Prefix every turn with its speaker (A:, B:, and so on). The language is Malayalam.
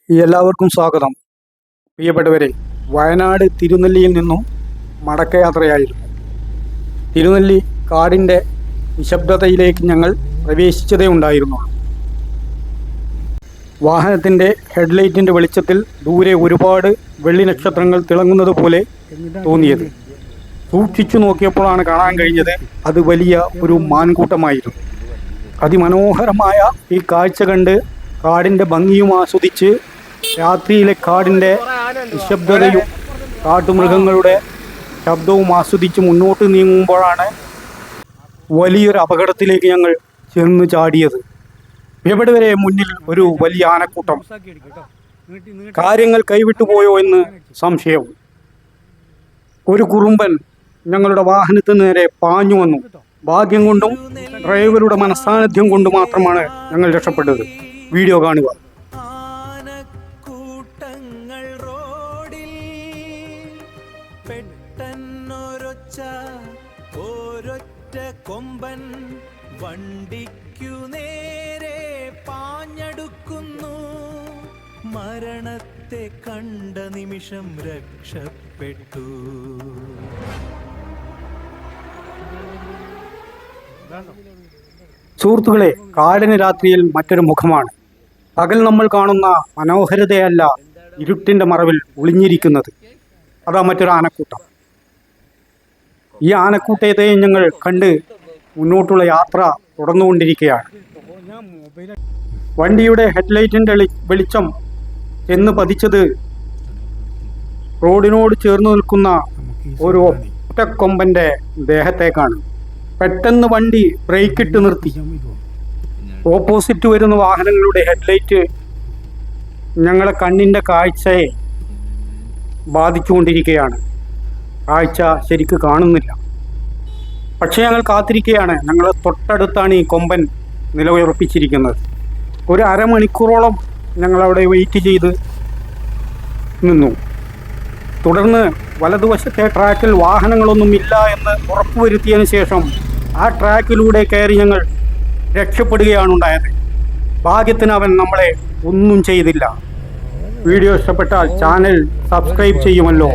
A: എല്ലാവർക്കും സ്വാഗതം. പ്രിയപ്പെട്ടവരെ, വയനാട് തിരുനെല്ലിയിൽ നിന്നും മടക്കയാത്രയായിരുന്നു. തിരുനെല്ലി കാടിൻ്റെ നിശബ്ദതയിലേക്ക് ഞങ്ങൾ പ്രവേശിച്ചതേ ഉണ്ടായിരുന്നുള്ളൂ. വാഹനത്തിൻ്റെ ഹെഡ്ലൈറ്റിൻ്റെ വെളിച്ചത്തിൽ ദൂരെ ഒരുപാട് വെള്ളി നക്ഷത്രങ്ങൾ തിളങ്ങുന്നത് പോലെ തോന്നിയത്. സൂക്ഷിച്ചു നോക്കിയപ്പോഴാണ് കാണാൻ കഴിഞ്ഞത് അത് വലിയ ഒരു മാൻകൂട്ടമായിരുന്നു. അതിമനോഹരമായ ഈ കാഴ്ച കണ്ട് കാടിൻ്റെ ഭംഗിയും ആസ്വദിച്ച് രാത്രിയിലെ കാടിൻ്റെ നിശബ്ദതയും കാട്ടുമൃഗങ്ങളുടെ ശബ്ദവും ആസ്വദിച്ച് മുന്നോട്ട് നീങ്ങുമ്പോഴാണ് വലിയൊരു അപകടത്തിലേക്ക് ഞങ്ങൾ ചെന്ന് ചാടിയത്. എവിടെവരെ മുന്നിൽ ഒരു വലിയ ആനക്കൂട്ടം. കാര്യങ്ങൾ കൈവിട്ടുപോയോ എന്ന് സംശയം. ഒരു കുറുമ്പൻ ഞങ്ങളുടെ വാഹനത്തിന് നേരെ പാഞ്ഞു വന്നു. ഭാഗ്യം കൊണ്ടും ഡ്രൈവറുടെ മനസ്സാന്നിധ്യം കൊണ്ട് മാത്രമാണ് ഞങ്ങൾ രക്ഷപ്പെട്ടത്. വീഡിയോ കാണുക.
B: ഒരൊറ്റ കൊമ്പൻ വണ്ടിക്കു നേരെ പാഞ്ഞടുക്കുന്നു. മരണത്തെ കണ്ട നിമിഷം രക്ഷപ്പെട്ടു.
A: സുഹൃത്തുക്കളെ, കാടിന് രാത്രിയിൽ മറ്റൊരു മുഖമാണ്. പകൽ നമ്മൾ കാണുന്ന മനോഹരതയല്ല ഇരുട്ടിൻ്റെ മറവിൽ ഒളിഞ്ഞിരിക്കുന്നത്. അതാ മറ്റൊരു ആനക്കൂട്ടം. ഈ ആനക്കൂട്ടത്തെ ഞങ്ങൾ കണ്ട് മുന്നോട്ടുള്ള യാത്ര തുടർന്നുകൊണ്ടിരിക്കുകയാണ്. വണ്ടിയുടെ ഹെഡ്ലൈറ്റിൻ്റെ വെളിച്ചം ചെന്ന് പതിച്ചത് റോഡിനോട് ചേർന്ന് നിൽക്കുന്ന ഒരു ഒറ്റക്കൊമ്പൻ്റെ ദേഹത്തേക്കാണ്. പെട്ടെന്ന് വണ്ടി ബ്രേക്കിട്ട് നിർത്തി. ഓപ്പോസിറ്റ് വരുന്ന വാഹനങ്ങളുടെ ഹെഡ്ലൈറ്റ് ഞങ്ങളെ കണ്ണിൻ്റെ കാഴ്ചയെ ബാധിച്ചുകൊണ്ടിരിക്കുകയാണ്. കാഴ്ച ശരിക്ക് കാണുന്നില്ല. പക്ഷേ ഞങ്ങൾ കാത്തിരിക്കുകയാണ്. ഞങ്ങൾ തൊട്ടടുത്താണ് ഈ കൊമ്പൻ നിലയുറപ്പിച്ചിരിക്കുന്നത്. ഒരു അരമണിക്കൂറോളം ഞങ്ങളവിടെ വെയിറ്റ് ചെയ്ത് നിന്നു. തുടർന്ന് വലതുവശത്തെ ട്രാക്കിൽ വാഹനങ്ങളൊന്നും ഇല്ല എന്ന് ഉറപ്പുവരുത്തിയതിന് ശേഷം ആ ട്രാക്കിലൂടെ കയറി ഞങ്ങൾ രക്ഷപ്പെടുകയാണ് ഉണ്ടായത്. ഭാഗ്യത്തിന് അവൻ നമ്മളെ ഒന്നും ചെയ്തില്ല. വീഡിയോ ഇഷ്ടപ്പെട്ടാൽ ചാനൽ സബ്സ്ക്രൈബ് ചെയ്യുമല്ലോ.